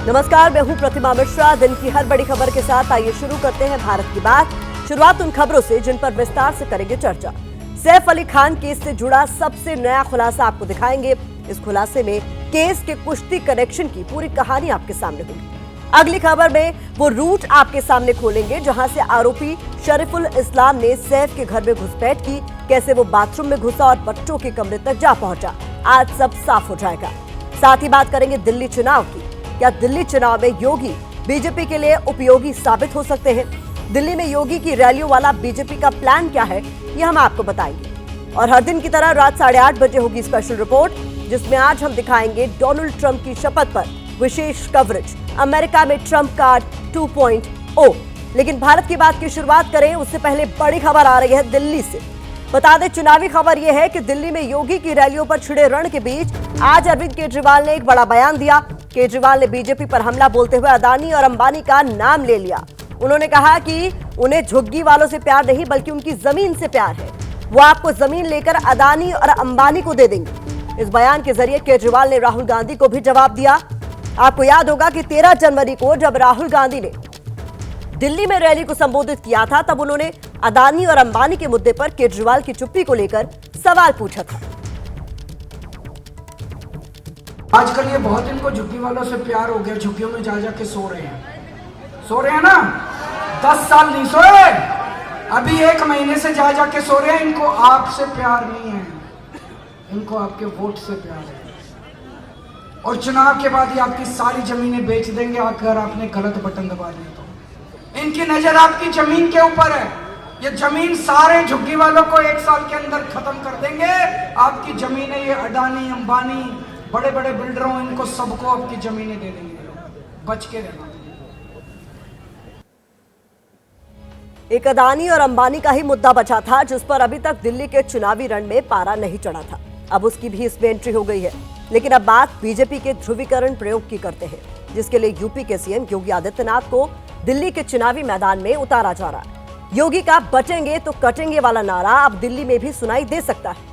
नमस्कार, मैं हूं प्रतिमा मिश्रा। दिन की हर बड़ी खबर के साथ आइए शुरू करते हैं भारत की बात। शुरुआत उन खबरों से जिन पर विस्तार से करेंगे चर्चा। सैफ अली खान केस से जुड़ा सबसे नया खुलासा आपको दिखाएंगे। इस खुलासे में केस के कुश्ती कनेक्शन की पूरी कहानी आपके सामने होगी। अगली खबर में वो रूट आपके सामने खोलेंगे जहां से आरोपी शरीफुल इस्लाम ने सैफ के घर में घुसपैठ की, कैसे वो बाथरूम में घुसा और बच्चों के कमरे तक जा पहुंचा। आज सब साफ हो जाएगा। साथ ही बात करेंगे दिल्ली चुनाव की। क्या दिल्ली चुनाव में योगी बीजेपी के लिए उपयोगी साबित हो सकते हैं? दिल्ली में योगी की रैलियों वाला बीजेपी का प्लान क्या है, ये हम आपको बताएंगे। और हर दिन की तरह रात 8:30 बजे होगी स्पेशल रिपोर्ट, जिसमें आज हम दिखाएंगे डोनाल्ड ट्रंप की शपथ पर विशेष कवरेज, अमेरिका में ट्रंप कार्ड 2.0। लेकिन भारत की बात की शुरुआत करें उससे पहले बड़ी खबर आ रही है दिल्ली से। बता दें, चुनावी खबर यह है कि दिल्ली में योगी की रैलियों पर छिड़े रण के बीच आज अरविंद केजरीवाल ने एक बड़ा बयान दिया। केजरीवाल ने बीजेपी पर हमला बोलते हुए अदानी और अंबानी का नाम ले लिया। उन्होंने कहा कि उन्हें झुग्गी वालों से प्यार नहीं बल्कि उनकी जमीन से प्यार है। वो आपको जमीन लेकर अदानी और अंबानी को दे देंगे। इस बयान के जरिए केजरीवाल ने राहुल गांधी को भी जवाब दिया। आपको याद होगा कि 13 जनवरी को जब राहुल गांधी ने दिल्ली में रैली को संबोधित किया था, तब उन्होंने अदानी और अंबानी के मुद्दे पर केजरीवाल की चुप्पी को लेकर सवाल पूछा था। आजकल ये बहुत इनको झुग्गी वालों से प्यार हो गया, झुग्गियों में जा जाके सो रहे हैं ना। 10 साल नहीं सोए, अभी 1 महीने से जा जाके सो रहे हैं। इनको आपसे प्यार नहीं है, इनको आपके वोट से प्यार है। और चुनाव के बाद ये आपकी सारी जमीनें बेच देंगे अगर आपने गलत बटन दबा दिया तो। इनकी नजर आपकी जमीन के ऊपर है। ये जमीन सारे झुग्गी वालों को 1 साल के अंदर खत्म कर देंगे। आपकी जमीनें ये अडानी अंबानी बड़े बड़े बिल्डरों, इनको सबको आपकी जमीनें दे देंगे। बच के रहना। एक अदानी और अंबानी का ही मुद्दा बचा था जिस पर अभी तक दिल्ली के चुनावी रण में पारा नहीं चढ़ा था। अब उसकी भी इसमें एंट्री हो गई है। लेकिन अब बात बीजेपी के ध्रुवीकरण प्रयोग की करते हैं, जिसके लिए यूपी के सीएम योगी आदित्यनाथ को दिल्ली के चुनावी मैदान में उतारा जा रहा है। योगी का बचेंगे तो कटेंगे वाला नारा अब दिल्ली में भी सुनाई दे सकता है।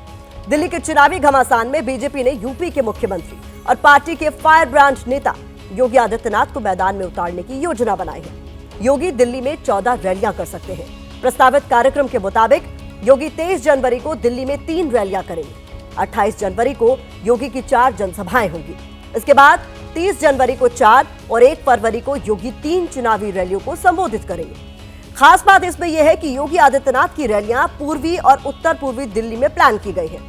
दिल्ली के चुनावी घमासान में बीजेपी ने यूपी के मुख्यमंत्री और पार्टी के फायर ब्रांड नेता योगी आदित्यनाथ को मैदान में उतारने की योजना बनाई है। योगी दिल्ली में 14 रैलियां कर सकते हैं। प्रस्तावित कार्यक्रम के मुताबिक योगी 23 जनवरी को दिल्ली में 3 रैलियां करेंगे। 28 जनवरी को योगी की 4 जनसभाएं होंगी। इसके बाद 30 जनवरी को 4 और 1 फरवरी को योगी 3 चुनावी रैलियों को संबोधित करेंगे। खास बात इसमें यह है कि योगी आदित्यनाथ की रैलियां पूर्वी और उत्तर पूर्वी दिल्ली में प्लान की गई है।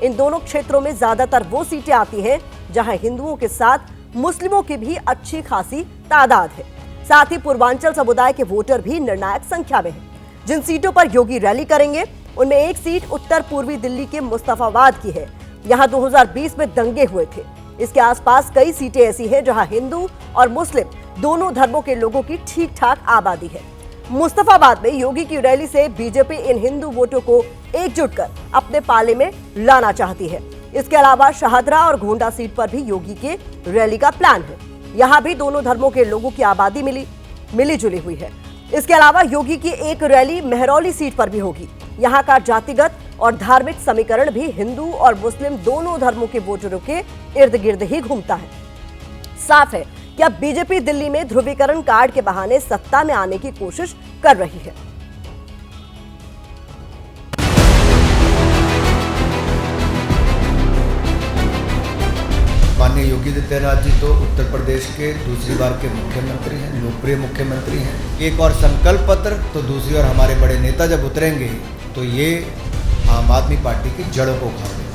इन दोनों क्षेत्रों में ज्यादातर वो सीटें आती हैं जहां हिंदुओं के साथ मुस्लिमों की भी अच्छी खासी तादाद है। साथ ही पूर्वांचल समुदाय के वोटर भी निर्णायक संख्या में हैं। जिन सीटों पर योगी रैली करेंगे उनमें एक सीट उत्तर पूर्वी दिल्ली के मुस्तफाबाद की है। यहां 2020 में दंगे हुए थे। इसके आसपास कई सीटें ऐसी हैं जहां हिंदू और मुस्लिम दोनों धर्मों के लोगों की ठीक ठाक आबादी है। मुस्तफाबाद में योगी की रैली से बीजेपी इन हिंदू वोटों को एकजुट कर अपने पाले में लाना चाहती है। इसके अलावा शाहदरा और गोंडा सीट पर भी योगी के रैली का प्लान है। यहां भी दोनों धर्मों के लोगों की आबादी मिली जुली हुई है। इसके अलावा योगी की एक रैली महरौली सीट पर भी होगी। यहाँ का जातिगत और धार्मिक समीकरण भी हिंदू और मुस्लिम दोनों धर्मों के वोटरों के इर्द गिर्द ही घूमता है। साफ है कि अब बीजेपी दिल्ली में ध्रुवीकरण कार्ड के बहाने सत्ता में आने की कोशिश कर रही है। माननीय योगी आदित्यनाथ जी तो उत्तर प्रदेश के दूसरी बार के मुख्यमंत्री हैं, लोकप्रिय मुख्यमंत्री हैं। एक और संकल्प पत्र तो दूसरी ओर हमारे बड़े नेता जब उतरेंगे तो ये आम आदमी पार्टी की जड़ों को उखाड़ देंगे।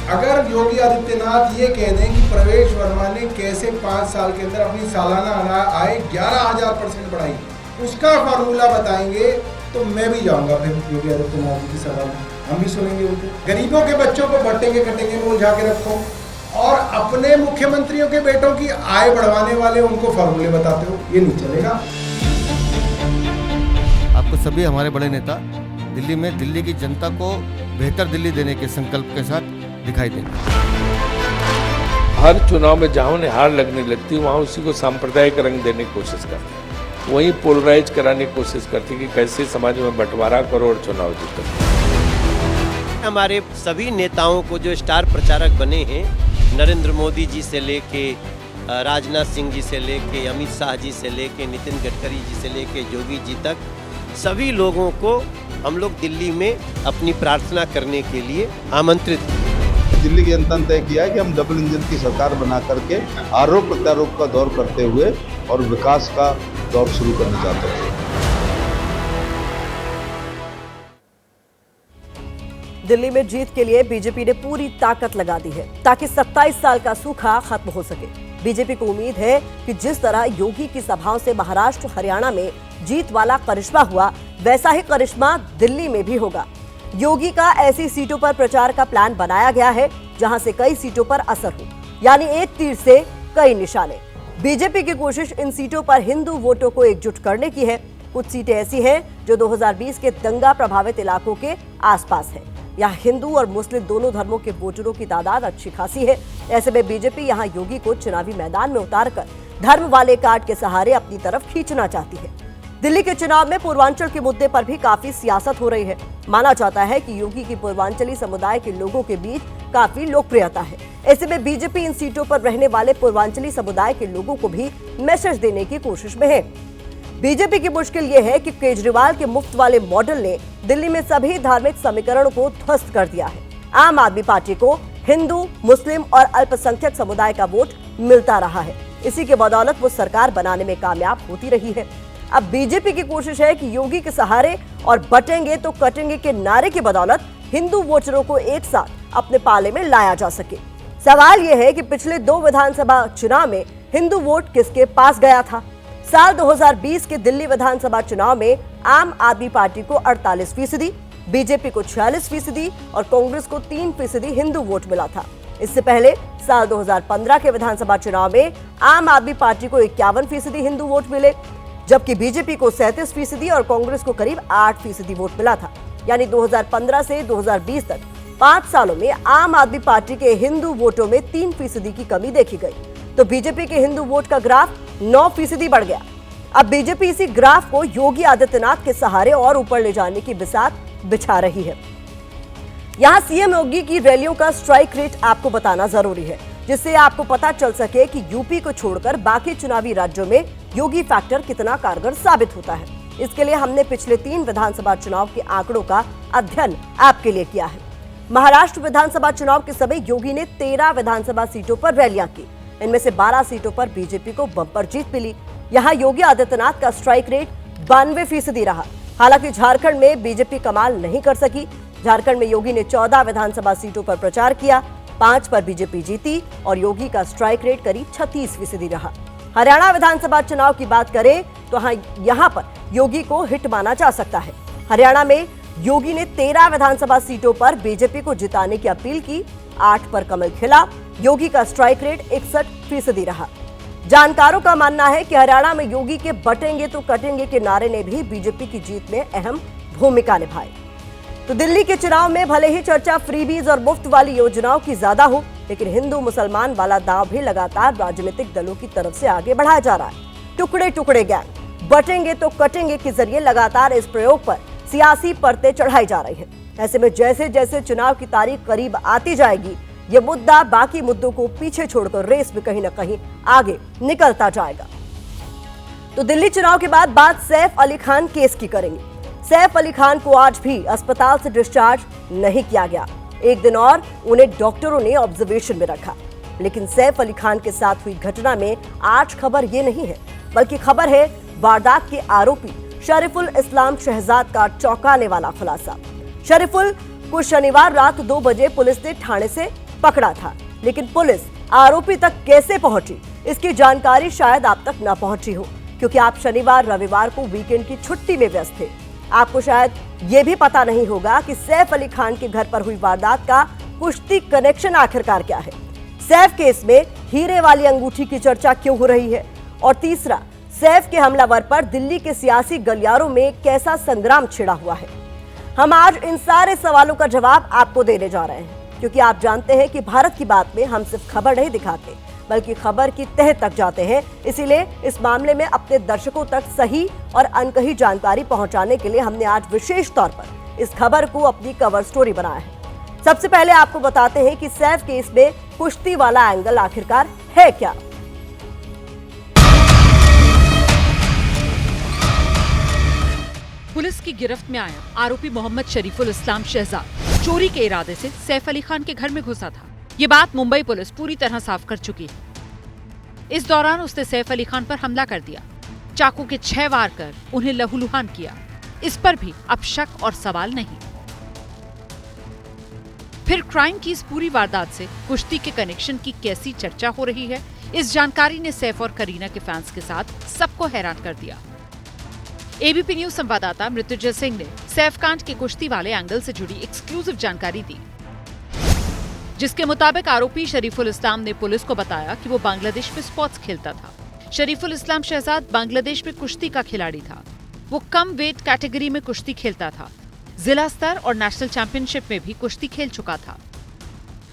अगर योगी आदित्यनाथ ये कह दें कि प्रवेश वर्मा ने कैसे 5 साल के अंदर अपनी सालाना आय 11,000% बढ़ाई, उसका फार्मूला बताएंगे तो मैं भी जाऊंगा फिर योगी आदित्यनाथ जी की सभा में, हम भी सुनेंगे उनको। गरीबों के बच्चों को बटेंगे कटेंगे में उलझा के रखो और अपने मुख्यमंत्रियों के बेटों की आय बढ़वाने वाले उनको फार्मूले बताते हो, ये नहीं चलेगा। आपको सभी हमारे बड़े नेता दिल्ली में दिल्ली की जनता को बेहतर दिल्ली देने के संकल्प के साथ दिखाई देंगे। हर चुनाव में जहाँ उन्हें हार लगने लगती है वहाँ उसी को सांप्रदायिक रंग देने की कोशिश करते हैं, वहीं पोलराइज कराने की कोशिश करती है कि कैसे समाज में बंटवारा करो और चुनाव जीतो। हमारे सभी नेताओं को जो स्टार प्रचारक बने हैं नरेंद्र मोदी जी से लेके राजनाथ सिंह जी से लेके अमित शाह जी से लेके नितिन गडकरी जी से लेके योगी जी तक सभी लोगों को हम लोग दिल्ली में अपनी प्रार्थना करने के लिए आमंत्रित हैं। दिल्ली की जनता ने तय किया है कि हम डबल इंजन की सरकार बना करके आरोप प्रत्यारोप का दौर करते हुए और विकास का दौर शुरू करना चाहते हैं। दिल्ली में जीत के लिए बीजेपी ने पूरी ताकत लगा दी है ताकि 27 साल का सूखा खत्म हो सके। बीजेपी को उम्मीद है कि जिस तरह योगी की सभाओं से महाराष्ट्र हरियाणा में जीत वाला करिश्मा हुआ, वैसा ही करिश्मा दिल्ली में भी होगा। योगी का ऐसी सीटों पर प्रचार का प्लान बनाया गया है जहां से कई सीटों पर असर हो, यानी एक तीर से कई निशाने। बीजेपी की कोशिश इन सीटों पर हिंदू वोटों को एकजुट करने की है। कुछ सीटें ऐसी हैं जो 2020 के दंगा प्रभावित इलाकों के आसपास है। यहाँ हिंदू और मुस्लिम दोनों धर्मों के वोटरों की तादाद अच्छी खासी है। ऐसे में बीजेपी यहाँ योगी को चुनावी मैदान में उतारकर धर्म वाले कार्ड के सहारे अपनी तरफ खींचना चाहती है। दिल्ली के चुनाव में पूर्वांचल के मुद्दे पर भी काफी सियासत हो रही है। माना जाता है कि योगी की पूर्वांचली समुदाय के लोगों के बीच काफी लोकप्रियता है। ऐसे में बीजेपी इन सीटों पर रहने वाले पूर्वांचली समुदाय के लोगों को भी मैसेज देने की कोशिश में है। बीजेपी की मुश्किल ये है कि केजरीवाल के मुफ्त वाले मॉडल ने दिल्ली में सभी धार्मिक समीकरणों को ध्वस्त कर दिया है। आम आदमी पार्टी को हिंदू, मुस्लिम और अल्पसंख्यक समुदाय का वोट मिलता रहा है। इसी के बदौलत वो सरकार बनाने में कामयाब होती रही है। अब बीजेपी की कोशिश है कि योगी के सहारे और बटेंगे तो कटेंगे के नारे की बदौलत हिंदू वोटरों को एक साथ अपने पाले में लाया जा सके। सवाल यह है कि पिछले 2 विधानसभा चुनाव में हिंदू वोट किसके पास गया था। साल 2020 के दिल्ली विधानसभा चुनाव में आम आदमी पार्टी को 48%, बीजेपी को 46% और कांग्रेस को 3% हिंदू वोट मिला था। इससे पहले साल 2015 के विधानसभा चुनाव में आम आदमी पार्टी को 51% हिंदू वोट मिले, जबकि बीजेपी को 37% और कांग्रेस को करीब 8% वोट मिला था। यानी 2015 से 2020 तक 5 सालों में आम आदमी पार्टी के हिंदू वोटों में 3% की कमी देखी गई, तो बीजेपी के हिंदू वोट का ग्राफ 9% बढ़ गया। अब बीजेपी इसी ग्राफ को योगी आदित्यनाथ के सहारे और ऊपर ले जाने की बिसात बिछा रही है। यहाँ सीएम योगी की रैलियों का स्ट्राइक रेट आपको बताना जरूरी है, जिससे आपको पता चल सके कि यूपी को छोड़कर बाकी चुनावी राज्यों में योगी फैक्टर कितना कारगर साबित होता है। इसके लिए हमने पिछले 3 विधानसभा चुनाव के आंकड़ों का अध्ययन आपके लिए किया है। महाराष्ट्र विधानसभा चुनाव के समय योगी ने 13 विधानसभा सीटों पर रैलियां की। इनमें से 12 सीटों पर बीजेपी को बम्पर जीत मिली। यहाँ योगी आदित्यनाथ का स्ट्राइक रेट 92% रहा। हालांकि झारखंड में बीजेपी कमाल नहीं कर सकी। झारखंड में योगी ने 14 विधानसभा सीटों पर प्रचार किया, 5 पर बीजेपी जीती और योगी का स्ट्राइक रेट करीब 36% रहा। हरियाणा विधानसभा चुनाव की बात करें तो यहाँ पर योगी को हिट माना जा सकता है। हरियाणा में योगी ने 13 विधानसभा सीटों पर बीजेपी को जिताने की अपील की, 8 पर कमल खिला। योगी का स्ट्राइक रेट 61% रहा। जानकारों का मानना है कि हरियाणा में योगी के बटेंगे तो कटेंगे के नारे ने भी बीजेपी की जीत में अहम भूमिका निभाई। तो दिल्ली के चुनाव में भले ही चर्चा फ्रीबीज और मुफ्त वाली योजनाओं की ज्यादा हो, लेकिन हिंदू मुसलमान वाला दांव भी लगातार राजनीतिक दलों की तरफ से आगे बढ़ाया जा रहा है। टुकड़े टुकड़े गैंग, बटेंगे तो कटेंगे के जरिए लगातार इस प्रयोग पर सियासी परतें चढ़ाई जा रही है। ऐसे में जैसे जैसे चुनाव की तारीख करीब आती जाएगी, ये मुद्दा बाकी मुद्दों को पीछे छोड़कर रेस में कहीं न कहीं आगे निकलता जाएगा। तो दिल्ली चुनाव के बाद बात सैफ अली खान केस की करेंगे। सैफ अली खान को आज भी अस्पताल से डिस्चार्ज नहीं किया गया। एक दिन और उन्हें डॉक्टरों ने ऑब्जर्वेशन में रखा। लेकिन सैफ अली खान के साथ हुई घटना में आज खबर ये नहीं है, बल्कि खबर है वारदात के आरोपी शरीफुल इस्लाम शहजाद का चौंकाने वाला खुलासा। शरीफुल को शनिवार रात 2 बजे पुलिस ने ठाणे से पकड़ा था, लेकिन पुलिस आरोपी तक कैसे पहुंची इसकी जानकारी शायद आप तक न पहुंची हो, क्योंकि आप शनिवार रविवार को वीकेंड की छुट्टी में व्यस्त थे। आपको शायद ये भी पता नहीं होगा कि सैफ अली खान के घर पर हुई वारदात का कुश्ती कनेक्शन आखिरकार क्या है। सैफ केस में हीरे वाली अंगूठी की चर्चा क्यों हो रही है, और तीसरा, सैफ के हमलावर पर दिल्ली के सियासी गलियारों में कैसा संग्राम छिड़ा हुआ है। हम आज इन सारे सवालों का जवाब आपको देने जा रहे हैं, क्योंकि आप जानते हैं कि भारत की बात में हम सिर्फ खबर नहीं दिखाते, बल्कि खबर की तह तक जाते हैं। इसीलिए इस मामले में अपने दर्शकों तक सही और अनकही जानकारी पहुंचाने के लिए हमने आज विशेष तौर पर इस खबर को अपनी कवर स्टोरी बनाया है। सबसे पहले आपको बताते हैं कि सैफ केस में कुश्ती वाला एंगल आखिरकार है क्या। पुलिस की गिरफ्त में आया आरोपी मोहम्मद शरीफुल इस्लाम शहजाद चोरी के इरादे से सैफ अली खान के घर में घुसा था। ये बात मुंबई पुलिस पूरी तरह साफ कर चुकी है। इस दौरान उसने सैफ अली खान पर हमला कर दिया, चाकू के 6 वार कर उन्हें लहूलुहान किया। इस पर भी अब शक और सवाल नहीं। फिर क्राइम की इस पूरी वारदात से कुश्ती के कनेक्शन की कैसी चर्चा हो रही है, इस जानकारी ने सैफ और करीना के फैंस के साथ सबको हैरान कर दिया। एबीपी न्यूज संवाददाता मृत्युंजय सिंह ने सैफ कांड के कुश्ती वाले एंगल से जुड़ी एक्सक्लूसिव जानकारी दी, जिसके मुताबिक आरोपी शरीफुल इस्लाम ने पुलिस को बताया कि वो बांग्लादेश में स्पोर्ट्स खेलता था। शरीफुल इस्लाम शहजाद बांग्लादेश में कुश्ती का खिलाड़ी था। वो कम वेट कैटेगरी में कुश्ती खेलता था। जिला स्तर और नेशनल चैंपियनशिप में भी कुश्ती खेल चुका था।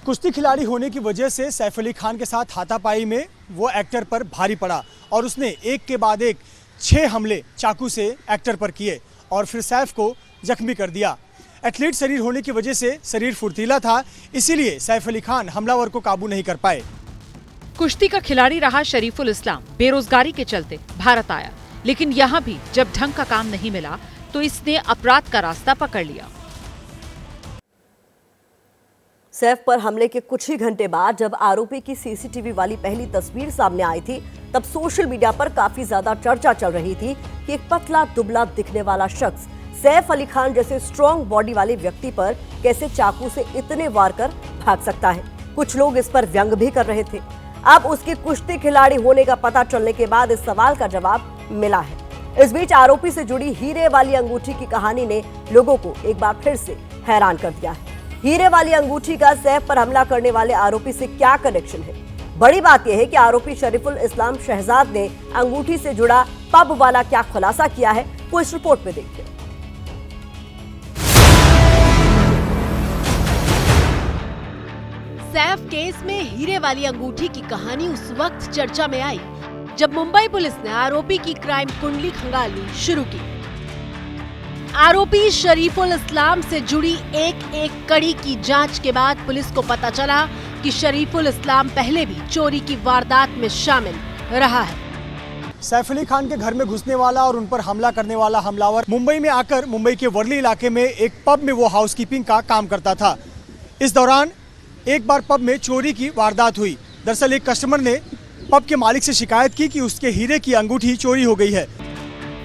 कुश्ती खिलाड़ी होने की वजह से सैफ अली खान के साथ हाथापाई में वो एक्टर पर भारी पड़ा और उसने एक के बाद एक 6 हमले चाकू से एक्टर पर किए और फिर सैफ को जख्मी कर दिया। एथलीट शरीर होने की वजह से शरीर फुर्तीला था, इसीलिए सैफ अली खान हमलावर को काबू नहीं कर पाए। कुश्ती का खिलाड़ी रहा शरीफुल इस्लाम बेरोजगारी के चलते भारत आया, लेकिन यहाँ भी जब ढंग का काम नहीं मिला तो इसने अपराध का रास्ता पकड़ लिया। सैफ पर हमले के कुछ ही घंटे बाद जब आरोपी की सीसीटीवी वाली पहली तस्वीर सामने आई थी, तब सोशल मीडिया पर काफी ज्यादा चर्चा चल रही थी कि एक पतला दुबला दिखने वाला शख्स सैफ अली खान जैसे स्ट्रॉन्ग बॉडी वाले व्यक्ति पर कैसे चाकू से इतने वार कर भाग सकता है। कुछ लोग इस पर व्यंग भी कर रहे थे। अब उसके कुश्ती खिलाड़ी होने का पता चलने के बाद इस सवाल का जवाब मिला है। इस बीच आरोपी से जुड़ी हीरे वाली अंगूठी की कहानी ने लोगों को एक बार फिर से हैरान कर दिया है। हीरे वाली अंगूठी का सैफ पर हमला करने वाले आरोपी से क्या कनेक्शन है? बड़ी बात यह है कि आरोपी शरीफुल इस्लाम शहजाद ने अंगूठी से जुड़ा पब वाला क्या खुलासा किया है, वो इस रिपोर्ट में देखिए। सैफ केस में हीरे वाली अंगूठी की कहानी उस वक्त चर्चा में आई जब मुंबई पुलिस ने आरोपी की क्राइम कुंडली खंगालनी शुरू की। आरोपी शरीफुल इस्लाम से जुड़ी एक एक कड़ी की जांच के बाद पुलिस को पता चला कि शरीफुल इस्लाम पहले भी चोरी की वारदात में शामिल रहा है। सैफ अली खान के घर में घुसने वाला और उन पर हमला करने वाला हमलावर मुंबई में आकर मुंबई के वर्ली इलाके में एक पब में वो हाउसकीपिंग का काम करता था। इस दौरान एक बार पब में चोरी की वारदात हुई। दरअसल एक कस्टमर ने पब के मालिक से शिकायत की कि उसके हीरे की अंगूठी चोरी हो गई है।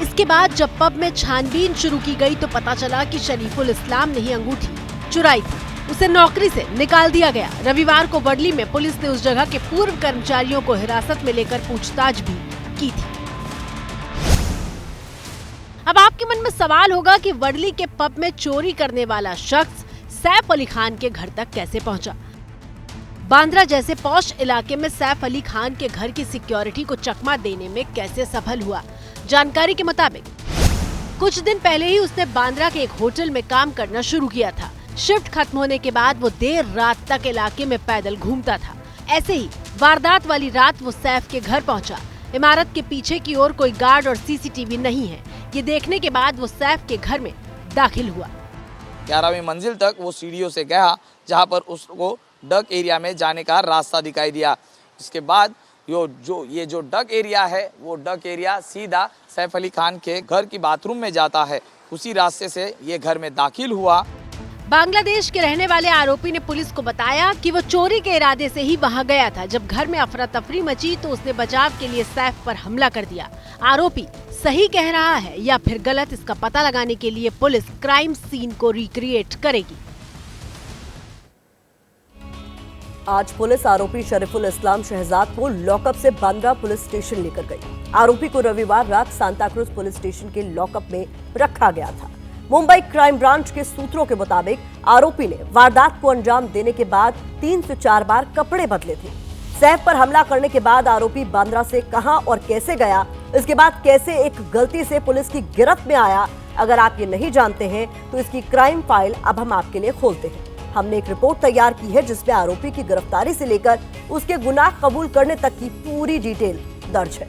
इसके बाद जब पब में छानबीन शुरू की गई तो पता चला कि शरीफुल इस्लाम ने ही अंगूठी चुराई थी। उसे नौकरी से निकाल दिया गया। रविवार को वर्ली में पुलिस ने उस जगह के पूर्व कर्मचारियों को हिरासत में लेकर पूछताछ भी की थी। अब आपके मन में सवाल होगा कि वर्ली के पब में चोरी करने वाला शख्स सैफ अली खान के घर तक कैसे पहुंचा। बांद्रा जैसे पॉश इलाके में सैफ अली खान के घर की सिक्योरिटी को चकमा देने में कैसे सफल हुआ? जानकारी के मुताबिक कुछ दिन पहले ही उसने बांद्रा के एक होटल में काम करना शुरू किया था। शिफ्ट खत्म होने के बाद वो देर रात तक इलाके में पैदल घूमता था। ऐसे ही वारदात वाली रात वो सैफ के घर पहुंचा। इमारत के पीछे की ओर कोई गार्ड और सीसीटीवी नहीं है। ये देखने के बाद वो सैफ के घर में दाखिल हुआ। 11वीं मंजिल तक वो सीढ़ियों से गया, जहां पर उसको डक एरिया में जाने का रास्ता दिखाई दिया। इसके बाद ये जो डक एरिया है, वो डक एरिया सीधा सैफ अली खान के घर की बाथरूम में जाता है। उसी रास्ते से ये घर में दाखिल हुआ। बांग्लादेश के रहने वाले आरोपी ने पुलिस को बताया कि वो चोरी के इरादे से ही वहां गया था। जब घर में अफरा तफरी मची तो उसने बचाव के लिए सैफ पर हमला कर दिया। आरोपी सही कह रहा है या फिर गलत, इसका पता लगाने के लिए पुलिस क्राइम सीन को रिक्रिएट करेगी। आज पुलिस आरोपी शरीफुल इस्लाम शहजाद को लॉकअप से बांद्रा पुलिस स्टेशन लेकर गई। आरोपी को रविवार रात सांताक्रूज पुलिस स्टेशन के लॉकअप में रखा गया था। मुंबई क्राइम ब्रांच के सूत्रों के मुताबिक आरोपी ने वारदात को अंजाम देने के बाद 3 से 4 बार कपड़े बदले थे। सैफ पर हमला करने के बाद आरोपी बांद्रा से कहां और कैसे गया, इसके बाद कैसे एक गलती से पुलिस की गिरफ्त में आया, अगर आप ये नहीं जानते हैं तो इसकी क्राइम फाइल अब हम आपके लिए खोलते हैं। हमने एक रिपोर्ट तैयार की है जिसमें आरोपी की गिरफ्तारी से लेकर उसके गुनाह कबूल करने तक की पूरी डिटेल दर्ज है।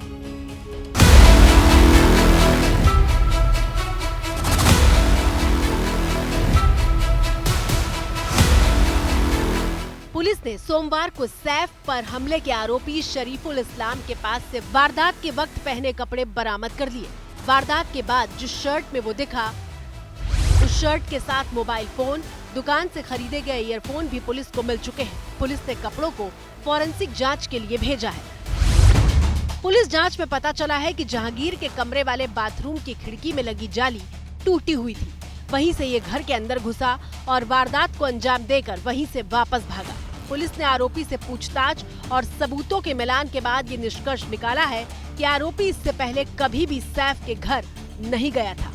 पुलिस ने सोमवार को सैफ पर हमले के आरोपी शरीफुल इस्लाम के पास से वारदात के वक्त पहने कपड़े बरामद कर लिए। वारदात के बाद जिस शर्ट में वो दिखा, उस शर्ट के साथ मोबाइल फोन, दुकान से खरीदे गए ईयरफोन भी पुलिस को मिल चुके हैं। पुलिस ने कपड़ों को फॉरेंसिक जांच के लिए भेजा है। पुलिस जांच में पता चला है कि जहांगीर के कमरे वाले बाथरूम की खिड़की में लगी जाली टूटी हुई थी। वहीं से ये घर के अंदर घुसा और वारदात को अंजाम देकर वहीं से वापस भागा। पुलिस ने आरोपी से पूछताछ और सबूतों के मिलान के बाद ये निष्कर्ष निकाला है कि आरोपी इससे पहले कभी भी सैफ के घर नहीं गया था।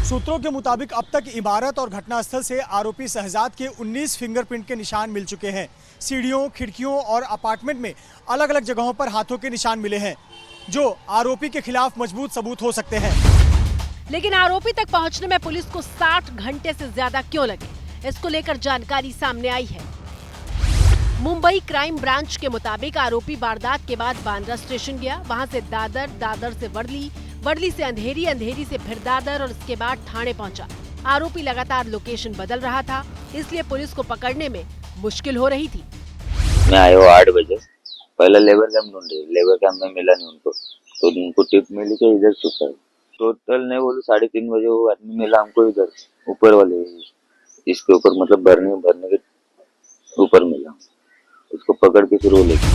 सूत्रों के मुताबिक अब तक इमारत और घटनास्थल से आरोपी शहजाद के 19 फिंगरप्रिंट के निशान मिल चुके हैं। सीढ़ियों, खिड़कियों और अपार्टमेंट में अलग अलग जगहों पर हाथों के निशान मिले हैं, जो आरोपी के खिलाफ मजबूत सबूत हो सकते हैं। लेकिन आरोपी तक पहुंचने में पुलिस को 60 घंटे से ज्यादा क्यों लगे, इसको लेकर जानकारी सामने आई है। मुंबई क्राइम ब्रांच के मुताबिक आरोपी वारदात के बाद बांद्रा स्टेशन गया, वहां से दादर, दादर से वर्ली, वर्ली से अंधेरी, अंधेरी से फिर दादर और उसके बाद ठाणे पहुंचा। आरोपी लगातार लोकेशन बदल रहा था, इसलिए पुलिस को पकड़ने में मुश्किल हो रही थी। मैं आया हूँ 8 बजे, पहले लेबर कैंप ढूंढे, लेबर कैंप में मिला नहीं उनको, तो उनको टिप मिली कि इधर छुपा है। टोटल नहीं बोलूं 3:30 बजे वो आदमी मिला हमको इधर ऊपर वाले, इसके ऊपर मतलब भरने के ऊपर मिला, उसको पकड़ के फिर वो लेके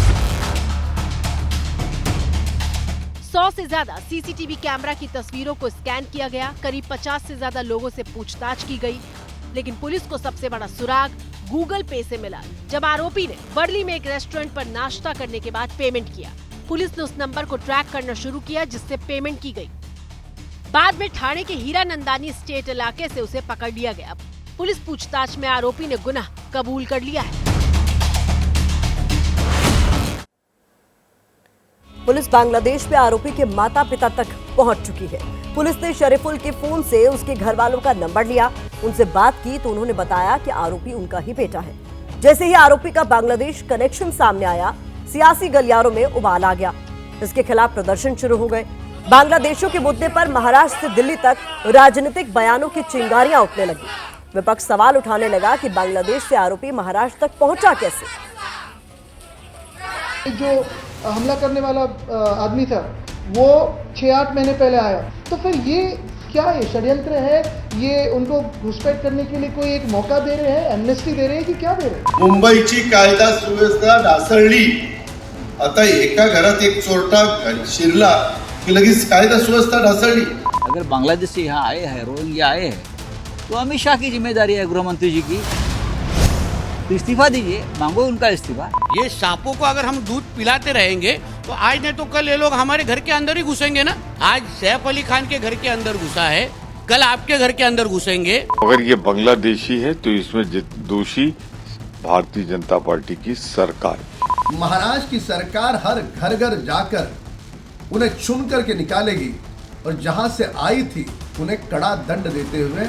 100 से ज्यादा सीसीटीवी कैमरा की तस्वीरों को स्कैन किया गया। करीब 50 से ज्यादा लोगों से पूछताछ की गई, लेकिन पुलिस को सबसे बड़ा सुराग गूगल पे से मिला, जब आरोपी ने वर्ली में एक रेस्टोरेंट पर नाश्ता करने के बाद पेमेंट किया। पुलिस ने उस नंबर को ट्रैक करना शुरू किया जिससे पेमेंट की गई। बाद में ठाणे के हीरा नंदानी स्टेट इलाके से उसे पकड़ लिया गया। पुलिस पूछताछ में आरोपी ने गुनाह कबूल कर लिया है। पुलिस बांग्लादेश में आरोपी के माता पिता तक पहुंच चुकी है। पुलिस ने शरीफुल के फोन से उसके घर वालों का नंबर लिया, उनसे बात की तो उन्होंने बताया कि आरोपी उनका ही बेटा है। जैसे ही आरोपी का बांग्लादेश कनेक्शन सामने आया, सियासी गलियारों में उबाल आ गया। इसके खिलाफ प्रदर्शन शुरू हो गए। बांग्लादेशियों के मुद्दे पर महाराष्ट्र से दिल्ली तक राजनीतिक बयानों की चिंगारियां उठने लगी। विपक्ष सवाल उठाने लगा कि बांग्लादेश से आरोपी महाराष्ट्र तक पहुंचा कैसे। जो हमला करने वाला आदमी था वो 6-8 महीने पहले आया, तो फिर ये क्या है, षड्यंत्र है? ये उनको घुसपैठ करने के लिए कोई एक मौका दे रहे हैं, एमनेस्टी दे रहे हैं कि क्या दे रहे हैं? मुंबईची कायदा सुव्यवस्था ढासळली, आता एका घरात एक चोरटा शिरला की लगेच कायदा सुव्यवस्था ढासळली। अगर बांग्लादेश से यहाँ आए हैं, रोहिंग्या आए हैं, तो अमित शाह की जिम्मेदारी है, गृह मंत्री जी की, तो इस्तीफा दीजिए, मांगो उनका इस्तीफा। ये सांपों को अगर हम दूध पिलाते रहेंगे तो आज नहीं तो कल ये लोग हमारे घर के अंदर ही घुसेंगे ना। आज सैफ अली खान के घर के अंदर घुसा है, कल आपके घर के अंदर घुसेंगे। अगर ये बांग्लादेशी है तो इसमें दोषी भारतीय जनता पार्टी की सरकार। महाराष्ट्र की सरकार हर घर घर जाकर उन्हें चुन करके निकालेगी और जहां से आई थी उन्हें कड़ा दंड देते हुए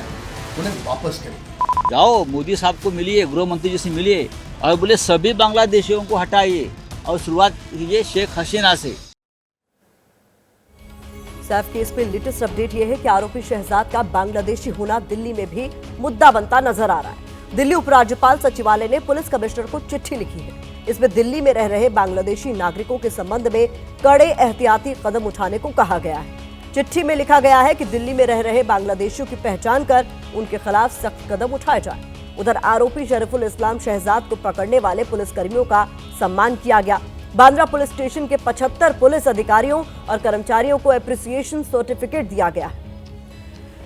उन्हें वापस करेगी। जाओ मोदी साहब को मिलिए, गृह मंत्री जी से मिलिए और बोले सभी बांग्लादेशियों को हटाइए और शुरुआत कीजिए शेख हसीना से। सैफ केस पे लेटेस्ट अपडेट यह है कि आरोपी शहजाद का बांग्लादेशी होना दिल्ली में भी मुद्दा बनता नजर आ रहा है। दिल्ली उपराज्यपाल सचिवालय ने पुलिस कमिश्नर को चिट्ठी लिखी है। इसमें दिल्ली में रह रहे बांग्लादेशी नागरिकों के संबंध में कड़े एहतियाती कदम उठाने को कहा गया है। चिट्ठी में लिखा गया है कि दिल्ली में रह रहे बांग्लादेशियों की पहचान कर उनके खिलाफ सख्त कदम उठाए जाए। उधर आरोपी शरीफुल इस्लाम शहजाद को पकड़ने वाले पुलिसकर्मियों का सम्मान किया गया। बांद्रा पुलिस स्टेशन के 75 पुलिस अधिकारियों और कर्मचारियों को एप्रिसिएशन सर्टिफिकेट दिया गया है।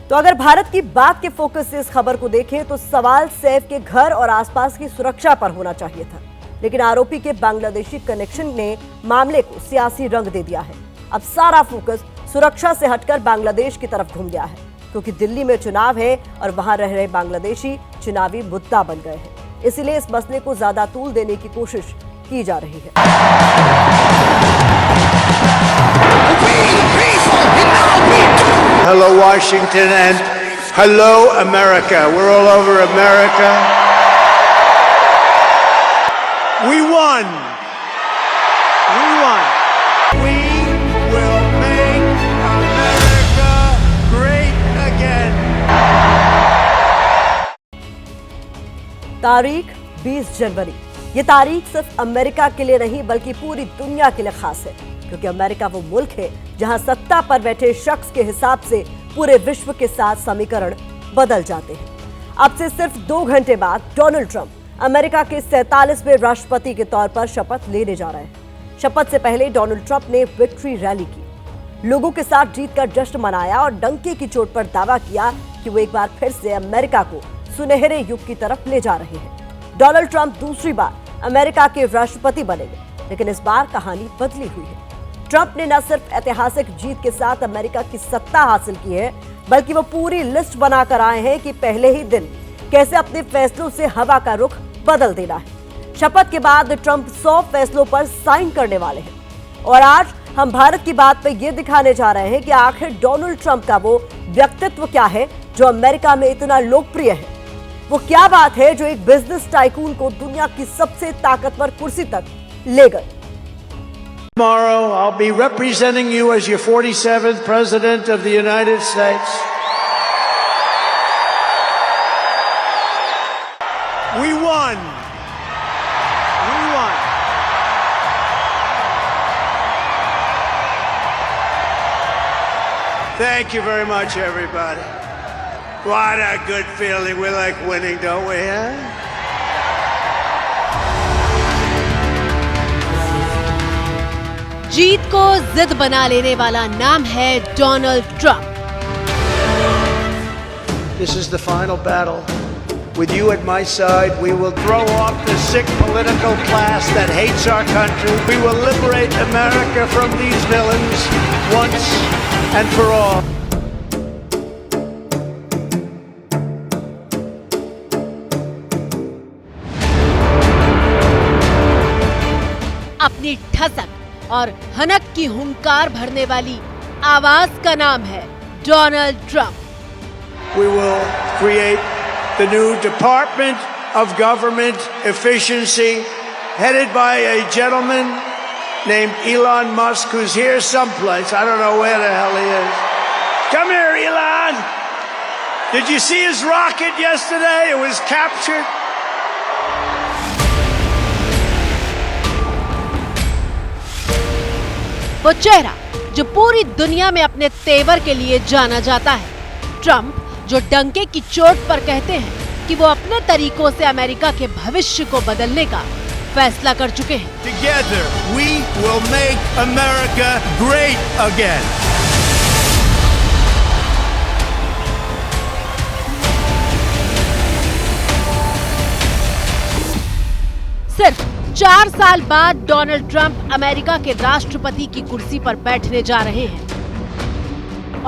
तो अगर भारत की बात के फोकस से इस खबर को देखें तो सवाल सैफ के घर और आसपास की सुरक्षा पर होना चाहिए था, लेकिन आरोपी के बांग्लादेशी कनेक्शन ने मामले को सियासी रंग दे दिया है। अब सारा फोकस सुरक्षा से हटकर बांग्लादेश की तरफ घूम गया है, क्योंकि दिल्ली में चुनाव है और वहां रह रहे बांग्लादेशी चुनावी मुद्दा बन गए हैं। इसीलिए इस मसले को ज्यादा तूल देने की कोशिश की जा रही है। Hello Washington and hello America. We're all over America. We won. We won. We will make America great again. तारीख 20 जनवरी, ये तारीख सिर्फ अमेरिका के लिए नहीं बल्कि पूरी दुनिया के लिए खास है, क्योंकि अमेरिका वो मुल्क है जहां सत्ता पर बैठे शख्स के हिसाब से पूरे विश्व के साथ समीकरण बदल जाते हैं। अब से सिर्फ 2 घंटे बाद डोनाल्ड ट्रंप अमेरिका के 47वें राष्ट्रपति के तौर पर शपथ लेने जा रहे हैं। शपथ से पहले डोनाल्ड ट्रंप ने विक्ट्री रैली की, लोगों के साथ जीत का जश्न मनाया और डंके की चोट पर दावा किया कि वो एक बार फिर से अमेरिका को सुनहरे युग की तरफ ले जा रहे हैं। डोनाल्ड ट्रंप दूसरी बार अमेरिका के राष्ट्रपति बनेंगे, लेकिन इस बार कहानी बदली हुई है। ट्रंप ने न सिर्फ ऐतिहासिक जीत के साथ अमेरिका की सत्ता हासिल की है, बल्कि वो पूरी लिस्ट बनाकर आए हैं कि पहले ही दिन कैसे अपने फैसलों से हवा का रुख बदल देना है। शपथ के बाद ट्रंप 100 फैसलों पर साइन करने वाले हैं और आज हम भारत की बात पे ये दिखाने जा रहे हैं कि आखिर डोनाल्ड ट्रंप का वो व्यक्तित्व क्या है जो अमेरिका में इतना लोकप्रिय है। वो क्या बात है जो एक बिजनेस टाइकून को दुनिया की सबसे ताकतवर कुर्सी तक ले गई। Tomorrow, I'll be representing you as your 47th President of the United States. We won. We won. Thank you very much, everybody. What a good feeling. We like winning, don't we, huh? जीत को जिद बना लेने वाला नाम है Donald Trump. This is the final battle. With you at my side, we will throw off the sick political class that hates our country. We will liberate America from these villains once and for all. अपनी ठसक और हनक की हुंकार भरने वाली आवाज का नाम है Donald Trump. We will create the new Department of Government Efficiency, headed by a gentleman named Elon Musk, who's here someplace. I don't know where the hell he is. Come here, Elon! Did you see his rocket yesterday? It was captured. वो चेहरा जो पूरी दुनिया में अपने तेवर के लिए जाना जाता है। ट्रंप जो डंके की चोट पर कहते हैं कि वो अपने तरीकों से अमेरिका के भविष्य को बदलने का फैसला कर चुके हैं। Together we will make America great again. सिर्फ 4 साल बाद डोनाल्ड ट्रंप अमेरिका के राष्ट्रपति की कुर्सी पर बैठने जा रहे हैं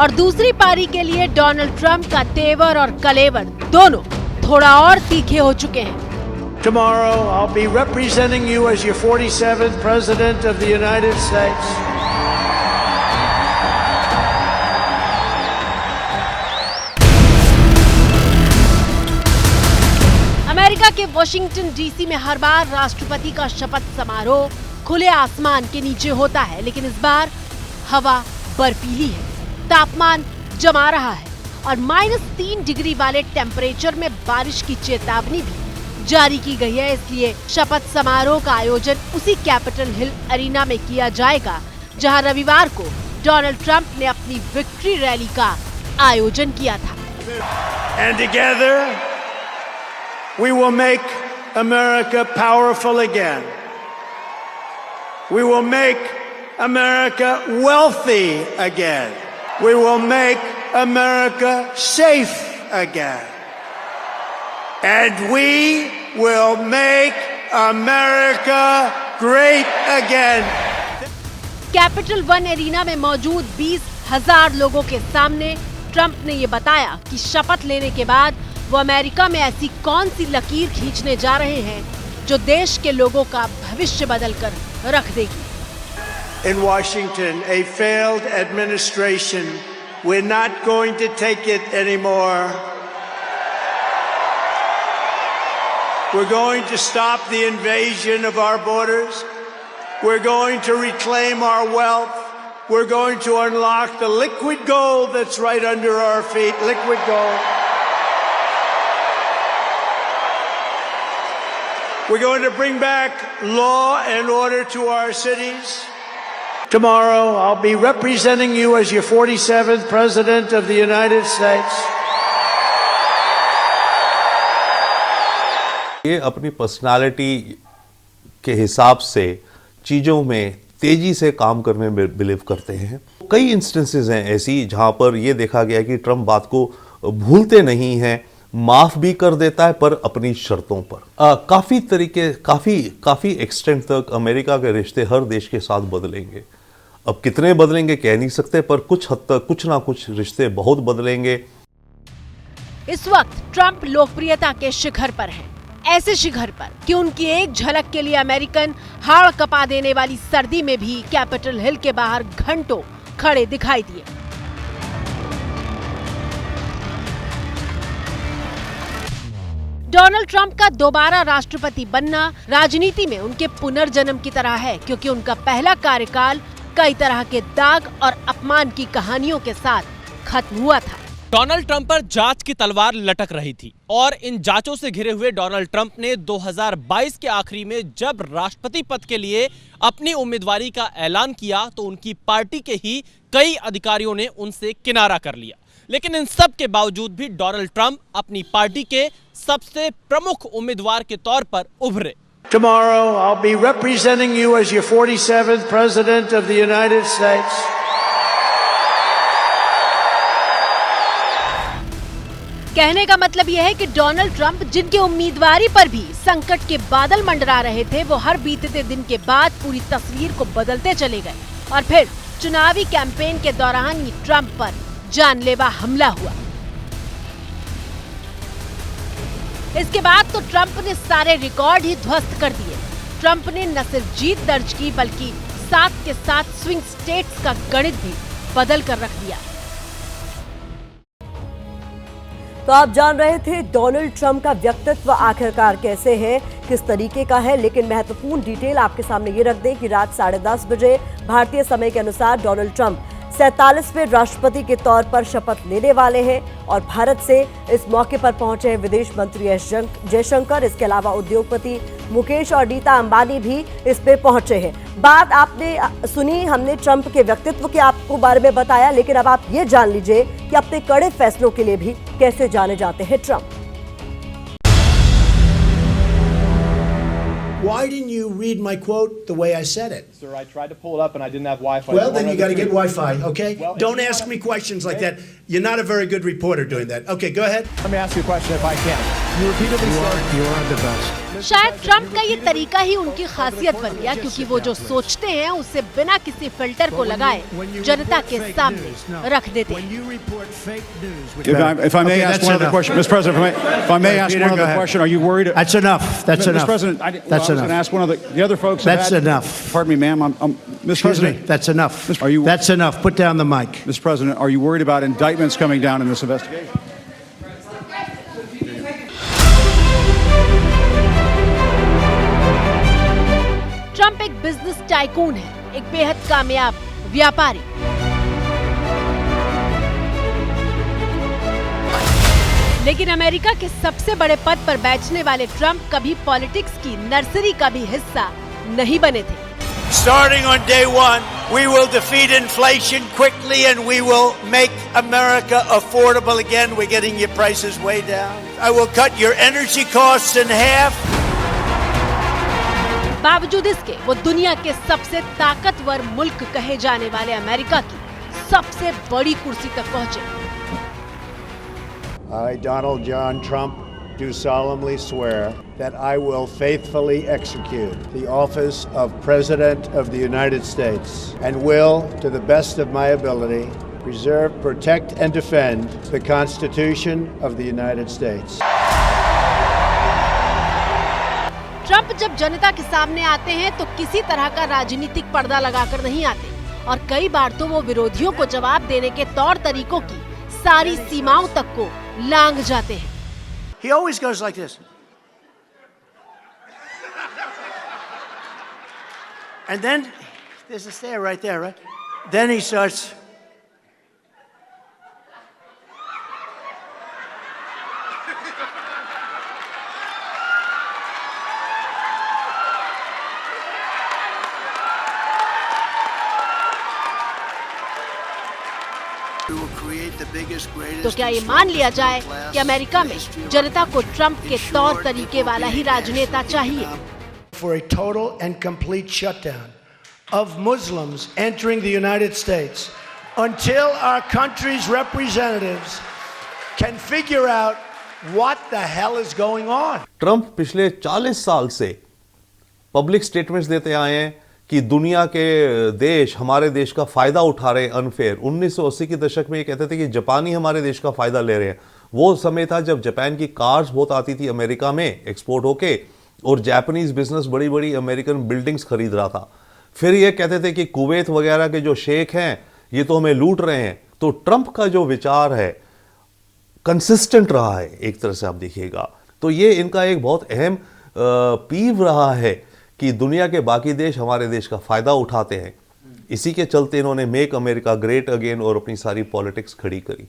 और दूसरी पारी के लिए डोनाल्ड ट्रंप का तेवर और कलेवर दोनों थोड़ा और तीखे हो चुके हैं। Tomorrow I'll be representing you as your 47th President of the United States. America के वॉशिंगटन डीसी में हर बार राष्ट्रपति का शपथ समारोह खुले आसमान के नीचे होता है, लेकिन इस बार हवा बर्फीली है, तापमान जमा रहा है और -3 डिग्री वाले टेम्परेचर में बारिश की चेतावनी भी जारी की गई है। इसलिए शपथ समारोह का आयोजन उसी कैपिटल हिल एरिना में किया जाएगा जहां रविवार को डोनाल्ड ट्रंप ने अपनी विक्ट्री रैली का आयोजन किया था। And together we will make America powerful again. We will make America wealthy again. We will make America safe again. And we will make America great again. Capital one arena में मौजूद 20,000 लोगों के सामने Trump ने ये बताया कि शपथ लेने के बाद वो अमेरिका में ऐसी कौन सी लकीर खींचने जा रहे हैं जो देश के लोगों का भविष्य बदलकर रख देगी। In Washington, a failed administration. We're not going to take it anymore. We're going to stop the invasion of our borders. We're going to reclaim our wealth. We're going to unlock the liquid gold that's right under our feet. Liquid gold. We're going to bring back law and order to our cities. Tomorrow, I'll be representing you as your 47th President of the United States. ये अपनी personality के हिसाब से चीज़ों में तेजी से काम करने में बिलीव करते हैं। कई इंस्टेंसेस हैं ऐसी जहां पर यह देखा गया कि ट्रंप बात को भूलते नहीं हैं, माफ भी कर देता है पर अपनी शर्तों पर। काफी एक्सटेंट तक अमेरिका के रिश्ते हर देश के साथ बदलेंगे। अब कितने बदलेंगे कह नहीं सकते, पर कुछ हद तक कुछ ना कुछ रिश्ते बहुत बदलेंगे। इस वक्त ट्रंप लोकप्रियता के शिखर पर हैं। ऐसे शिखर पर कि उनकी एक झलक के लिए अमेरिकन हाड़ कपा देने वाली सर्दी में भी कैपिटल हिल के बाहर घंटों खड़े दिखाई दिए। डोनाल्ड ट्रंप का दोबारा राष्ट्रपति बनना राजनीति में उनके पुनर्जन्म की तरह है, क्योंकि उनका पहला कार्यकाल कई तरह के दाग और अपमान की कहानियों के साथ खत्म हुआ था। डोनाल्ड ट्रंप पर जांच की तलवार लटक रही थी और इन जांचों से घिरे हुए डोनाल्ड ट्रंप ने 2022 के आखिरी में जब राष्ट्रपति पद के लिए अपनी उम्मीदवारी का ऐलान किया तो उनकी पार्टी के ही कई अधिकारियों ने उनसे किनारा कर लिया। लेकिन इन सब के बावजूद भी डोनाल्ड ट्रंप अपनी पार्टी के सबसे प्रमुख उम्मीदवार के तौर पर उभरे। Tomorrow, I'll be representing you as your 47th President of the United States. कहने का मतलब यह है कि डोनाल्ड ट्रंप जिनकी उम्मीदवारी पर भी संकट के बादल मंडरा रहे थे, वो हर बीतते दिन के बाद पूरी तस्वीर को बदलते चले गए और फिर चुनावी कैंपेन के दौरान ही ट्रंप पर जानलेवा हमला हुआ। इसके बाद तो ट्रंप ने सारे रिकॉर्ड ही ध्वस्त कर दिए। ट्रंप ने न सिर्फ जीत दर्ज की बल्कि साथ के साथ स्विंग स्टेट्स का गणित भी बदल कर रख दिया। तो आप जान रहे थे डोनाल्ड ट्रंप का व्यक्तित्व आखिरकार कैसे है, किस तरीके का है, लेकिन महत्वपूर्ण डिटेल आपके सामने ये रख दें कि रात 10:30 बजे भारतीय समय के अनुसार डोनाल्ड ट्रंप 47वें राष्ट्रपति के तौर पर शपथ लेने वाले हैं और भारत से इस मौके पर पहुंचे हैं विदेश मंत्री एस जयशंकर। इसके अलावा उद्योगपति मुकेश और नीता अंबानी भी इस पे पहुंचे हैं। बात आपने सुनी, हमने ट्रंप के व्यक्तित्व के आपको बारे में बताया, लेकिन अब आप ये जान लीजिए कि अपने कड़े फैसलों के लिए भी कैसे जाने जाते हैं Trump. Why didn't you read my quote the way I said it? Sir, I tried to pull it up and I didn't have Wi-Fi. Well, then you got to get Wi-Fi, okay? Well, don't ask me questions like that. You're not a very good reporter doing that. Okay, go ahead. Let me ask you a question if I can. You repeatedly said you are the best. शायद Trump का ये तरीका ही उनकी खासियत बन गया, क्योंकि वो जो सोचते हैं उसे बिना किसी फिल्टर को लगाए जनता के सामने रख देते हैं। If I may ask one other question, Mr. President, if I may ask one other question, are you worried? That's enough. That's enough. Mr. President, I was going to ask one of the other folks. That's enough. Pardon me, ma'am. Mr. President, that's enough. Are you? That's enough. Put down the mic. Mr. President, are you worried about indictments coming down in this investigation? Trump एक business tycoon है, एक बेहद कामयाब व्यापारी। लेकिन America के सबसे बड़े पद पर बैठने वाले ट्रंप कभी पॉलिटिक्स की नर्सरी का भी हिस्सा नहीं बने थे। Starting on day one, we will defeat inflation quickly and we will make America affordable again. We're getting your prices way down. I will cut your energy costs in half. बावजूद इसके वो दुनिया के सबसे ताकतवर मुल्क कहे जाने वाले अमेरिका की सबसे बड़ी कुर्सी तक पहुंचे। I, Donald John Trump, do solemnly swear that I will faithfully execute the office of President of the United States and will, to the best of my ability, preserve, protect, and defend the Constitution of the United States. Trump जब जनता के सामने आते हैं तो किसी तरह का राजनीतिक पर्दा लगाकर नहीं आते और कई बार तो वो विरोधियों को जवाब देने के तौर तरीकों की सारी सीमाओं तक को लांघ जाते हैं। He always goes like this. And then there's a stare right there, right? Then he starts. तो क्या ये मान लिया जाए कि अमेरिका में जनता को ट्रंप के तौर तरीके वाला ही राजनेता चाहिए? For a total and complete shutdown of Muslims entering the United States until our country's representatives can figure out what the hell is going on. Trump पिछले 40 साल से पब्लिक स्टेटमेंट्स देते आए हैं कि दुनिया के देश हमारे देश का फायदा उठा रहे हैं अनफेयर। 1980 के दशक में ये कहते थे कि जापानी हमारे देश का फायदा ले रहे हैं। वो समय था जब जापान की कार्स बहुत आती थी अमेरिका में एक्सपोर्ट होके, और जापानीज बिजनेस बड़ी बड़ी अमेरिकन बिल्डिंग्स खरीद रहा था। फिर ये कहते थे कि कुवैत वगैरह के जो शेख हैं ये तो हमें लूट रहे हैं। तो ट्रंप का जो विचार है कंसिस्टेंट रहा है एक तरह से आप देखिएगा। तो ये इनका एक बहुत अहम पीव रहा है कि दुनिया के बाकी देश हमारे देश का फायदा उठाते हैं। इसी के चलते इन्होंने मेक अमेरिका ग्रेट अगेन और अपनी सारी पॉलिटिक्स खड़ी करी।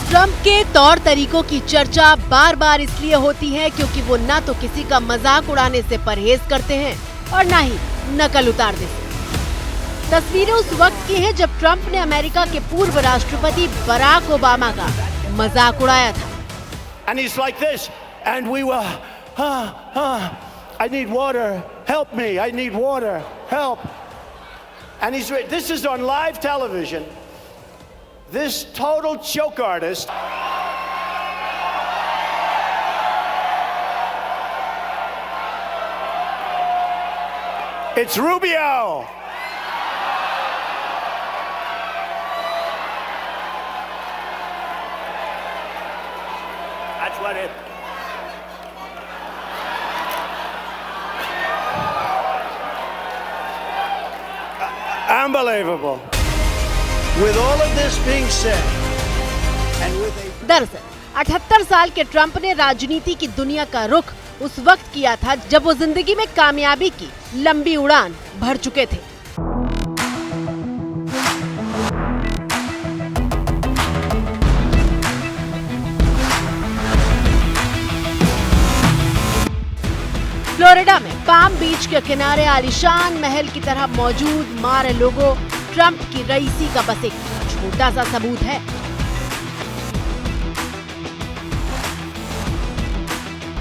ट्रंप के तौर तरीकों की चर्चा बार बार इसलिए होती है क्योंकि वो ना तो किसी का मजाक उड़ाने से परहेज करते हैं और ना ही नकल उतारने से। तस्वीरें उस वक्त की हैं जब ट्रंप ने अमेरिका के पूर्व राष्ट्रपति बराक ओबामा का मजाक उड़ाया था। And he's like this, and we were, I need water, help me, I need water, help. And this is on live television. This total joke artist. It's Rubio. That's what it. Unbelievable. With all of this being said, and with a... दरअसल 78 साल के Trump ने राजनीति की दुनिया का रुख उस वक्त किया था जब वो जिंदगी में कामयाबी की लंबी उड़ान भर चुके थे। फ्लोरिडा में पाम बीच के किनारे आलीशान महल की तरह मौजूद मार लोगो ट्रंप की रईसी का बस एक छोटा सा सबूत है।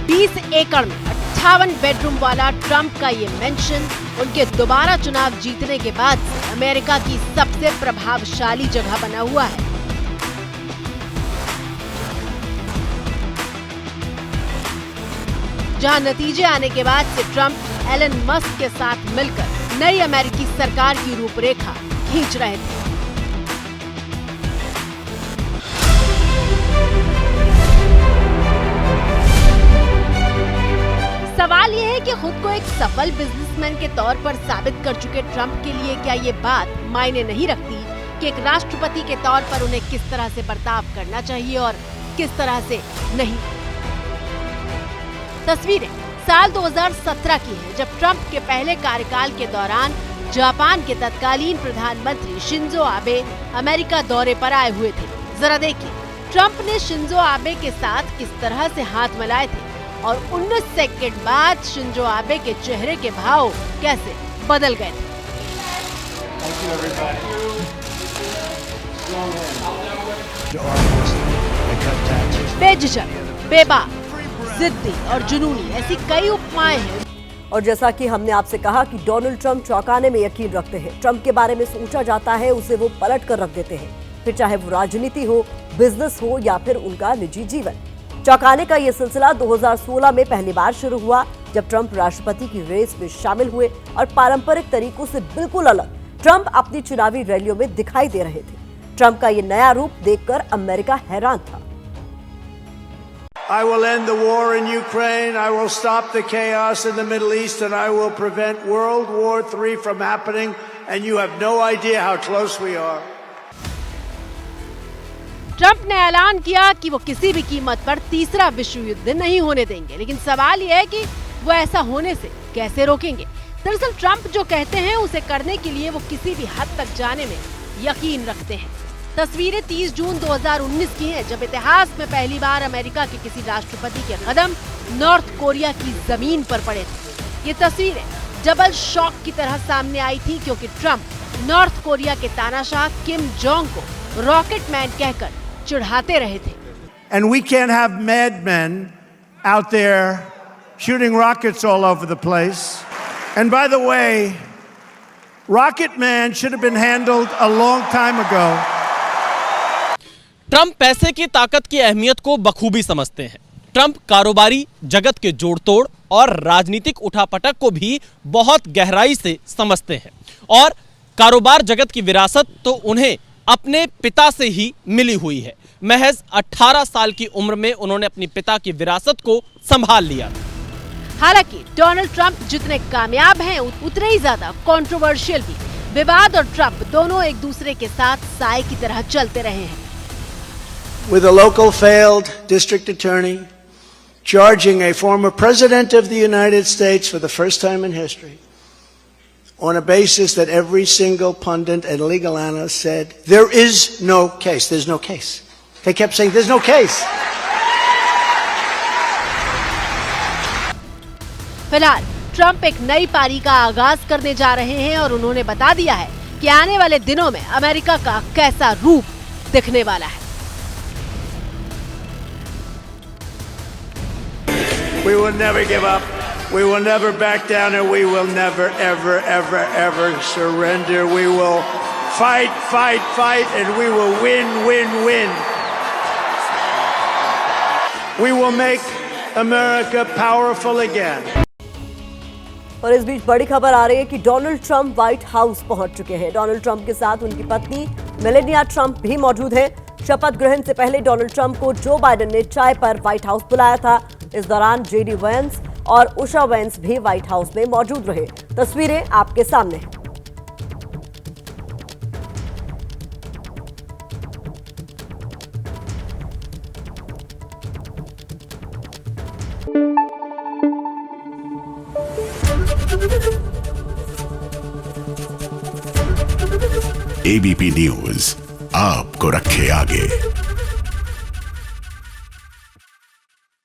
बीस एकड़ में 58 बेडरूम वाला ट्रंप का ये मेंशन उनके दोबारा चुनाव जीतने के बाद से अमेरिका की सबसे प्रभावशाली जगह बना हुआ है। जहां नतीजे आने के बाद से ट्रंप एलन मस्क के साथ मिलकर नई अमेरिकी सरकार की रूपरेखा खींच रहे थे। सवाल यह है कि खुद को एक सफल बिजनेसमैन के तौर पर साबित कर चुके ट्रंप के लिए क्या ये बात मायने नहीं रखती कि एक राष्ट्रपति के तौर पर उन्हें किस तरह से बर्ताव करना चाहिए और किस तरह से नहीं। तस्वीरें साल 2017 की है जब ट्रंप के पहले कार्यकाल के दौरान जापान के तत्कालीन प्रधानमंत्री शिंजो आबे अमेरिका दौरे पर आए हुए थे। जरा देखिए ट्रंप ने शिंजो आबे के साथ किस तरह से हाथ मिलाए थे और 19 सेकंड बाद शिंजो आबे के चेहरे के भाव कैसे बदल गए थे। बेझिझक, बेबाक, जिद्दी और जुनूनी ऐसी कई उपमाएं हैं। और जैसा कि हमने आपसे कहा कि डोनाल्ड ट्रंप चौंकाने में यकीन रखते हैं। ट्रंप के बारे में सोचा जाता है उसे वो पलट कर रख देते हैं, फिर चाहे वो राजनीति हो, बिजनेस हो या फिर उनका निजी जीवन। चौंकाने का ये सिलसिला 2016 में पहली बार शुरू हुआ जब ट्रंप राष्ट्रपति की रेस में शामिल हुए और पारंपरिक तरीकों से बिल्कुल अलग ट्रंप अपनी चुनावी रैलियों में दिखाई दे रहे थे। ट्रंप का ये नया रूप देखकर अमेरिका हैरान था। I will end the war in Ukraine. I will stop the chaos in the Middle East, and I will prevent World War III from happening. And you have no idea how close we are. Trump ने ऐलान किया कि वो किसी भी कीमत पर तीसरा विश्व युद्ध नहीं होने देंगे, लेकिन सवाल यह है कि वो ऐसा होने से कैसे रोकेंगे। दरअसल ट्रंप जो कहते हैं उसे करने के लिए वो किसी भी हद तक जाने में यकीन रखते हैं। तस्वीरें 30 जून 2019 की हैं, जब इतिहास में पहली बार अमेरिका के किसी राष्ट्रपति के कदम नॉर्थ कोरिया की जमीन पर पड़े थे। ये तस्वीरें डबल शॉक की तरह सामने आई थी क्योंकि ट्रंप नॉर्थ कोरिया के तानाशाह किम जोंग को रॉकेट मैन कहकर चिढ़ाते रहे थे। And we can't have madmen out there shooting rockets all over the place. And by the way, Rocket Man should have been handled a long time ago. Trump पैसे की ताकत की अहमियत को बखूबी समझते हैं। ट्रंप कारोबारी जगत के जोड़तोड़ और राजनीतिक उठापटक को भी बहुत गहराई से समझते हैं और कारोबार जगत की विरासत तो उन्हें अपने पिता से ही मिली हुई है। महज 18 साल की उम्र में उन्होंने अपनी पिता की विरासत को संभाल लिया। हालांकि डोनाल्ड ट्रंप जितने कामयाब हैं उतने ही ज्यादा कंट्रोवर्शियल भी। विवाद और ट्रंप दोनों एक दूसरे के साथ साए की तरह चलते रहे हैं। With a local failed district attorney charging a former president of the United States for the first time in history on a basis that every single pundit and legal analyst said, there is no case. There's no case. They kept saying, there's no case. फिलहाल Trump एक नई पारी का आगाज करने जा रहे हैं और उन्होंने बता दिया है कि आने वाले दिनों में अमेरिका का कैसा रूप दिखने वाला है। We will never give up. We will never back down, and we will never, ever, ever, ever surrender. We will fight, fight, fight, and we will win, win, win. We will make America powerful again. और इस बीच बड़ी खबर आ रही है कि Donald Trump white house पहुंच चुके हैं। डोनाल्ड ट्रंप के साथ उनकी पत्नी मेलेनिया ट्रंप भी मौजूद हैं। शपथ ग्रहण से पहले डोनाल्ड ट्रंप को जो बाइडेन ने चाय पर व्हाइट हाउस बुलाया था। इस दौरान जेडी वेंस और उषा वेंस भी व्हाइट हाउस में मौजूद रहे। तस्वीरें आपके सामने हैं। एबीपी न्यूज आपको रखे आगे।